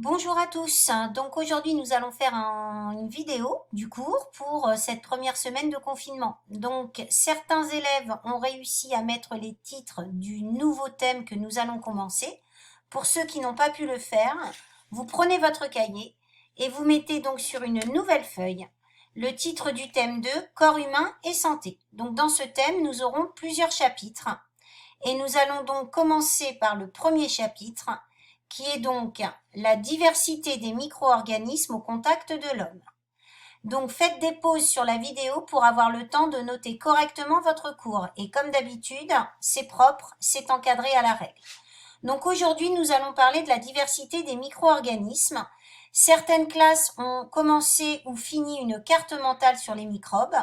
Bonjour à tous. Donc aujourd'hui nous allons faire une vidéo du cours pour cette première semaine de confinement. Donc certains élèves ont réussi à mettre les titres du nouveau thème que nous allons commencer. Pour ceux qui n'ont pas pu le faire, vous prenez votre cahier et vous mettez donc sur une nouvelle feuille le titre du thème 2, corps humain et santé. Donc dans ce thème nous aurons plusieurs chapitres et nous allons donc commencer par le premier chapitre qui est donc la diversité des micro-organismes au contact de l'homme. Donc faites des pauses sur la vidéo pour avoir le temps de noter correctement votre cours. Et comme d'habitude, c'est propre, c'est encadré à la règle. Donc aujourd'hui, nous allons parler de la diversité des micro-organismes. Certaines classes ont commencé ou fini une carte mentale sur les microbes.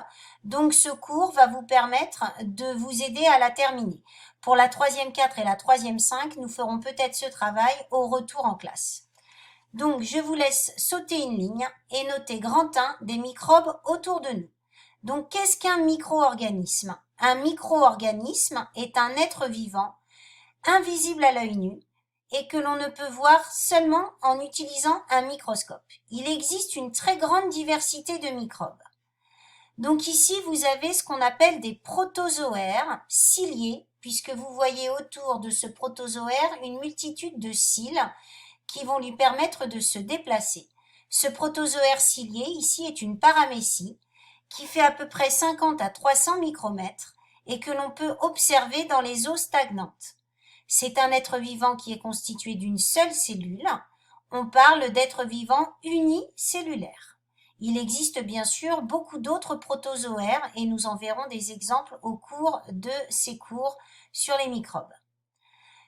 Donc ce cours va vous permettre de vous aider à la terminer. Pour la troisième 4 et la troisième 5, nous ferons peut-être ce travail au retour en classe. Donc je vous laisse sauter une ligne et noter grand 1 des microbes autour de nous. Donc qu'est-ce qu'un micro-organisme? Un micro-organisme est un être vivant, invisible à l'œil nu, et que l'on ne peut voir seulement en utilisant un microscope. Il existe une très grande diversité de microbes. Donc ici, vous avez ce qu'on appelle des protozoaires ciliés, puisque vous voyez autour de ce protozoaire une multitude de cils qui vont lui permettre de se déplacer. Ce protozoaire cilié ici est une paramécie qui fait à peu près 50 à 300 micromètres et que l'on peut observer dans les eaux stagnantes. C'est un être vivant qui est constitué d'une seule cellule. On parle d'être vivant unicellulaire. Il existe bien sûr beaucoup d'autres protozoaires et nous en verrons des exemples au cours de ces cours sur les microbes.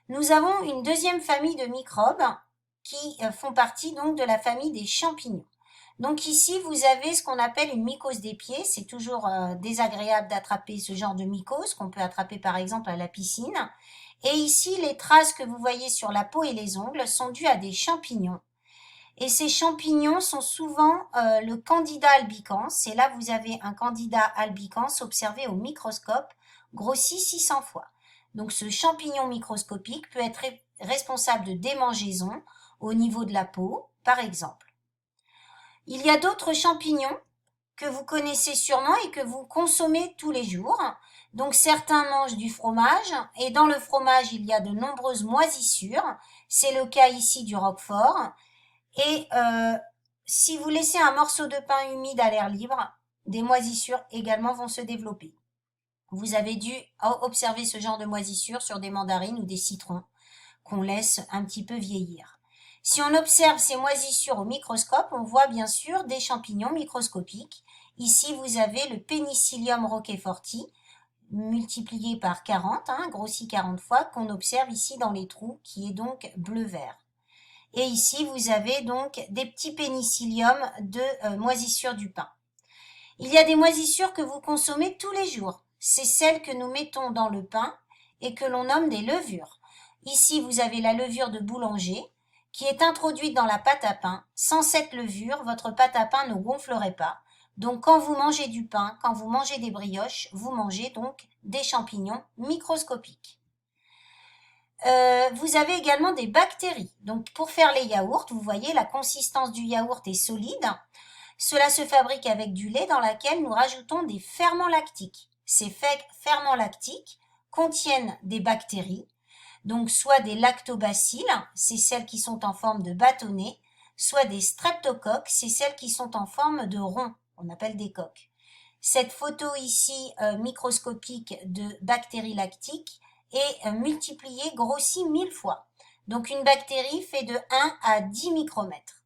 Nous avons une deuxième famille de microbes qui font partie donc de la famille des champignons. Donc ici, vous avez ce qu'on appelle une mycose des pieds. C'est toujours désagréable d'attraper ce genre de mycose qu'on peut attraper par exemple à la piscine. Et ici, les traces que vous voyez sur la peau et les ongles sont dues à des champignons. Et ces champignons sont souvent le candida albicans. Et là, vous avez un candida albicans observé au microscope, grossi 600 fois. Donc ce champignon microscopique peut être responsable de démangeaisons au niveau de la peau, par exemple. Il y a d'autres champignons que vous connaissez sûrement et que vous consommez tous les jours. Donc certains mangent du fromage et dans le fromage il y a de nombreuses moisissures. C'est le cas ici du roquefort. Et si vous laissez un morceau de pain humide à l'air libre, des moisissures également vont se développer. Vous avez dû observer ce genre de moisissures sur des mandarines ou des citrons qu'on laisse un petit peu vieillir. Si on observe ces moisissures au microscope, on voit bien sûr des champignons microscopiques. Ici, vous avez le Penicillium roqueforti, multiplié par 40, grossi 40 fois, qu'on observe ici dans les trous, qui est donc bleu-vert. Et ici, vous avez donc des petits pénicilliums de moisissure du pain. Il y a des moisissures que vous consommez tous les jours. C'est celles que nous mettons dans le pain et que l'on nomme des levures. Ici, vous avez la levure de boulanger qui est introduite dans la pâte à pain. Sans cette levure, votre pâte à pain ne gonflerait pas. Donc, quand vous mangez du pain, quand vous mangez des brioches, vous mangez donc des champignons microscopiques. Vous avez également des bactéries. Donc, pour faire les yaourts, vous voyez, la consistance du yaourt est solide. Cela se fabrique avec du lait dans lequel nous rajoutons des ferments lactiques. Ces ferments lactiques contiennent des bactéries, donc soit des lactobacilles, c'est celles qui sont en forme de bâtonnets, soit des streptocoques, c'est celles qui sont en forme de rond, on appelle des coques. Cette photo ici microscopique de bactéries lactiques est multipliée, grossie 1000 fois. Donc une bactérie fait de 1 à 10 micromètres.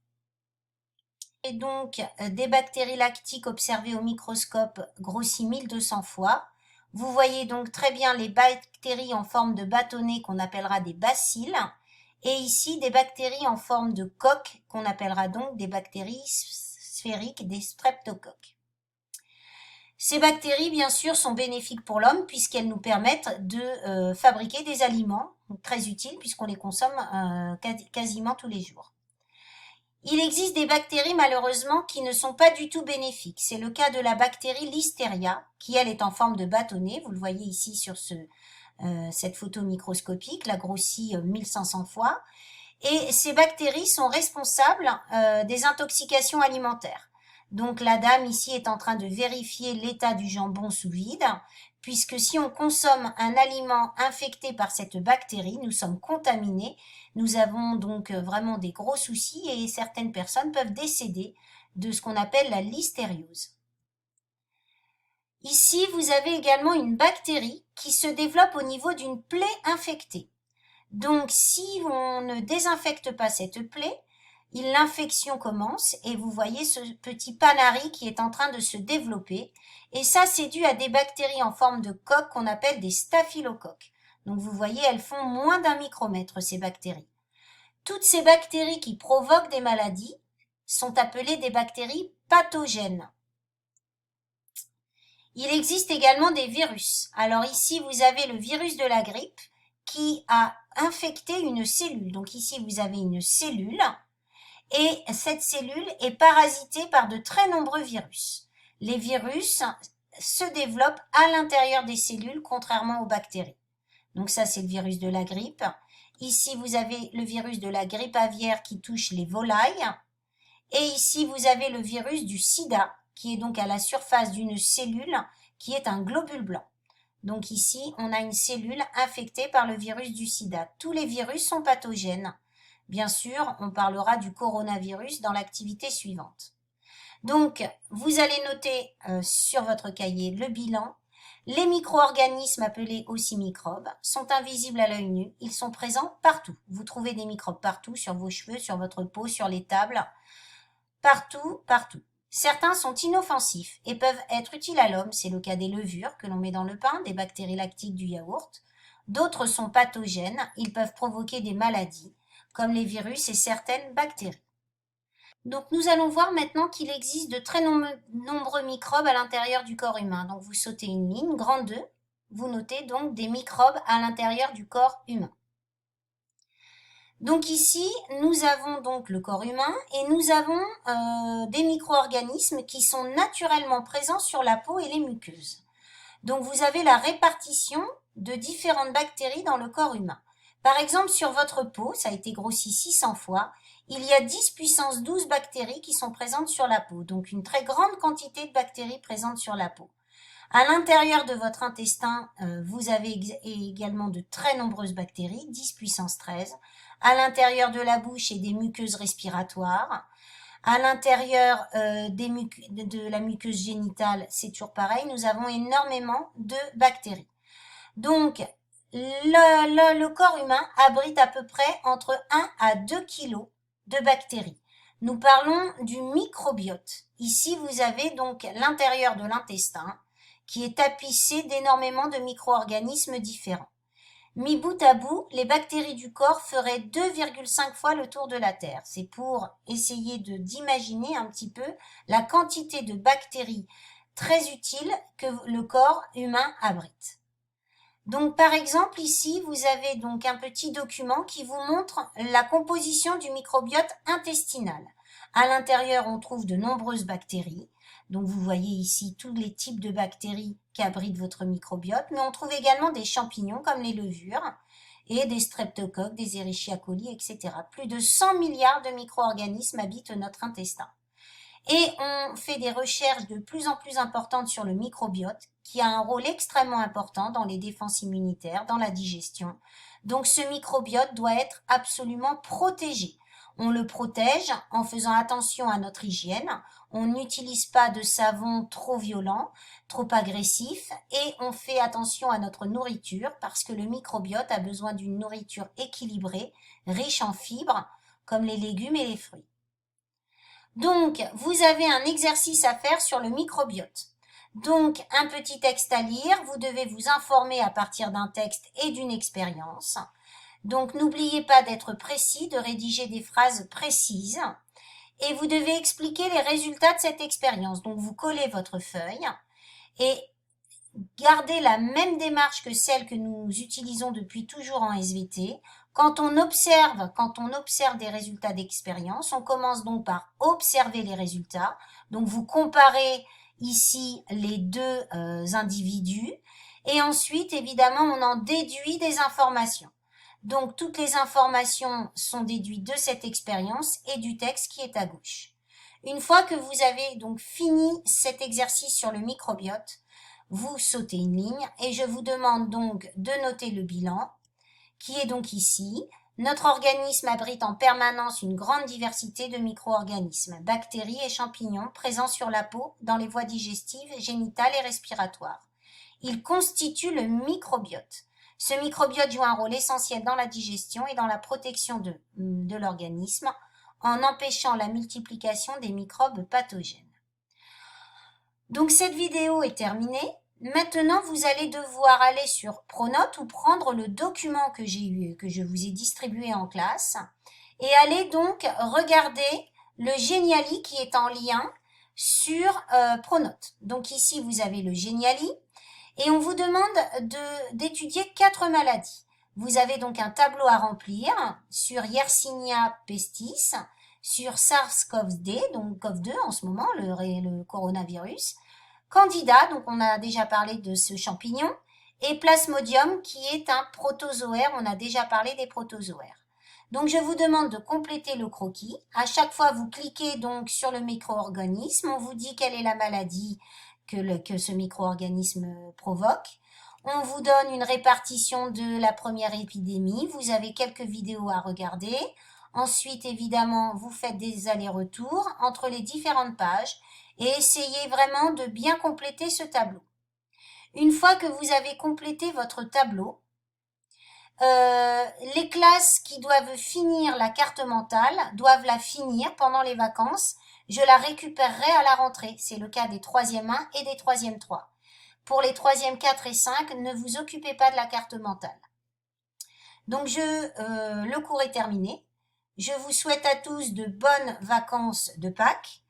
Et donc des bactéries lactiques observées au microscope grossis 1200 fois. Vous voyez donc très bien les bactéries en forme de bâtonnets qu'on appellera des bacilles. Et ici des bactéries en forme de coque qu'on appellera donc des bactéries sphériques, des streptocoques. Ces bactéries, bien sûr, sont bénéfiques pour l'homme puisqu'elles nous permettent de fabriquer des aliments très utiles puisqu'on les consomme quasiment tous les jours. Il existe des bactéries malheureusement qui ne sont pas du tout bénéfiques. C'est le cas de la bactérie Listeria qui elle est en forme de bâtonnet. Vous le voyez ici sur cette photo microscopique, la grossit 1500 fois. Et ces bactéries sont responsables des intoxications alimentaires. Donc la dame ici est en train de vérifier l'état du jambon sous vide, puisque si on consomme un aliment infecté par cette bactérie, nous sommes contaminés, nous avons donc vraiment des gros soucis et certaines personnes peuvent décéder de ce qu'on appelle la listériose. Ici, vous avez également une bactérie qui se développe au niveau d'une plaie infectée. Donc, si on ne désinfecte pas cette plaie, l'infection commence et vous voyez ce petit panari qui est en train de se développer. Et ça, c'est dû à des bactéries en forme de coque qu'on appelle des staphylocoques. Donc, vous voyez, elles font moins d'1 micromètre, ces bactéries. Toutes ces bactéries qui provoquent des maladies sont appelées des bactéries pathogènes. Il existe également des virus. Alors ici, vous avez le virus de la grippe qui a infecté une cellule. Donc ici, vous avez une cellule et cette cellule est parasitée par de très nombreux virus. Les virus se développent à l'intérieur des cellules, contrairement aux bactéries. Donc ça, c'est le virus de la grippe. Ici, vous avez le virus de la grippe aviaire qui touche les volailles. Et ici, vous avez le virus du sida, qui est donc à la surface d'une cellule, qui est un globule blanc. Donc ici, on a une cellule infectée par le virus du sida. Tous les virus sont pathogènes. Bien sûr, on parlera du coronavirus dans l'activité suivante. Donc, vous allez noter sur votre cahier le bilan. Les micro-organismes, appelés aussi microbes, sont invisibles à l'œil nu. Ils sont présents partout. Vous trouvez des microbes partout, sur vos cheveux, sur votre peau, sur les tables. Partout, partout. Certains sont inoffensifs et peuvent être utiles à l'homme. C'est le cas des levures que l'on met dans le pain, des bactéries lactiques du yaourt. D'autres sont pathogènes. Ils peuvent provoquer des maladies, comme les virus et certaines bactéries. Donc nous allons voir maintenant qu'il existe de très nombreux microbes à l'intérieur du corps humain. Donc vous sautez une ligne, grande 2, vous notez donc des microbes à l'intérieur du corps humain. Donc ici, nous avons donc le corps humain et nous avons des micro-organismes qui sont naturellement présents sur la peau et les muqueuses. Donc vous avez la répartition de différentes bactéries dans le corps humain. Par exemple, sur votre peau, ça a été grossi 600 fois, il y a 10 puissance 12 bactéries qui sont présentes sur la peau. Donc une très grande quantité de bactéries présentes sur la peau. À l'intérieur de votre intestin, vous avez également de très nombreuses bactéries, 10 puissance 13. À l'intérieur de la bouche et des muqueuses respiratoires. À l'intérieur de la muqueuse génitale, c'est toujours pareil, nous avons énormément de bactéries. Donc, le corps humain abrite à peu près entre 1 à 2 kilos de bactéries. Nous parlons du microbiote. Ici, vous avez donc l'intérieur de l'intestin qui est tapissé d'énormément de micro-organismes différents. Mis bout à bout, les bactéries du corps feraient 2,5 fois le tour de la Terre. C'est pour essayer d'imaginer un petit peu la quantité de bactéries très utiles que le corps humain abrite. Donc par exemple ici, vous avez donc un petit document qui vous montre la composition du microbiote intestinal. À l'intérieur, on trouve de nombreuses bactéries. Donc vous voyez ici tous les types de bactéries qu'abrite votre microbiote, mais on trouve également des champignons comme les levures et des streptocoques, des Escherichia coli, etc. Plus de 100 milliards de micro-organismes habitent notre intestin. Et on fait des recherches de plus en plus importantes sur le microbiote, qui a un rôle extrêmement important dans les défenses immunitaires, dans la digestion. Donc ce microbiote doit être absolument protégé. On le protège en faisant attention à notre hygiène. On n'utilise pas de savon trop violent, trop agressif, et on fait attention à notre nourriture parce que le microbiote a besoin d'une nourriture équilibrée, riche en fibres, comme les légumes et les fruits. Donc, vous avez un exercice à faire sur le microbiote. Donc, un petit texte à lire, vous devez vous informer à partir d'un texte et d'une expérience. Donc, n'oubliez pas d'être précis, de rédiger des phrases précises. Et vous devez expliquer les résultats de cette expérience. Donc, vous collez votre feuille et gardez la même démarche que celle que nous utilisons depuis toujours en SVT. Quand on observe des résultats d'expérience, on commence donc par observer les résultats. Donc, vous comparez ici les deux individus et ensuite, évidemment, on en déduit des informations. Donc, toutes les informations sont déduites de cette expérience et du texte qui est à gauche. Une fois que vous avez donc fini cet exercice sur le microbiote, vous sautez une ligne et je vous demande donc de noter le bilan qui est donc ici. Notre organisme abrite en permanence une grande diversité de micro-organismes, bactéries et champignons présents sur la peau, dans les voies digestives, génitales et respiratoires. Il constitue le microbiote. Ce microbiote joue un rôle essentiel dans la digestion et dans la protection de l'organisme en empêchant la multiplication des microbes pathogènes. Donc cette vidéo est terminée. Maintenant, vous allez devoir aller sur Pronote ou prendre le document que je vous ai distribué en classe et aller donc regarder le Geniali qui est en lien sur Pronote. Donc ici, vous avez le Geniali et on vous demande d'étudier 4 maladies. Vous avez donc un tableau à remplir sur Yersinia pestis, sur SARS-CoV-2, donc CoV-2 en ce moment, le coronavirus, Candida, donc on a déjà parlé de ce champignon, et Plasmodium qui est un protozoaire, on a déjà parlé des protozoaires. Donc je vous demande de compléter le croquis. À chaque fois, vous cliquez donc sur le micro-organisme, on vous dit quelle est la maladie que ce micro-organisme provoque. On vous donne une répartition de la première épidémie. Vous avez quelques vidéos à regarder. Ensuite, évidemment, vous faites des allers-retours entre les différentes pages et essayez vraiment de bien compléter ce tableau. Une fois que vous avez complété votre tableau, les classes qui doivent finir la carte mentale doivent la finir pendant les vacances. Je la récupérerai à la rentrée. C'est le cas des 3e 1 et des 3e 3. Pour les 3e 4 et 5, ne vous occupez pas de la carte mentale. Donc, le cours est terminé. Je vous souhaite à tous de bonnes vacances de Pâques.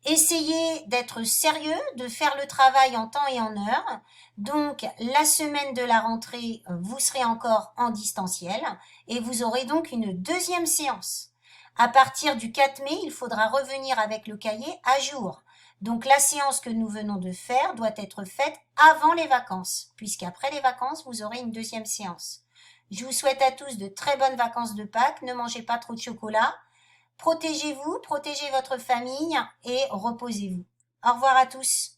Essayez d'être sérieux, de faire le travail en temps et en heure. Donc, la semaine de la rentrée, vous serez encore en distanciel et vous aurez donc une 2e séance. À partir du 4 mai, il faudra revenir avec le cahier à jour. Donc, la séance que nous venons de faire doit être faite avant les vacances, puisqu'après les vacances, vous aurez une 2e séance. Je vous souhaite à tous de très bonnes vacances de Pâques. Ne mangez pas trop de chocolat. Protégez-vous, protégez votre famille et reposez-vous. Au revoir à tous.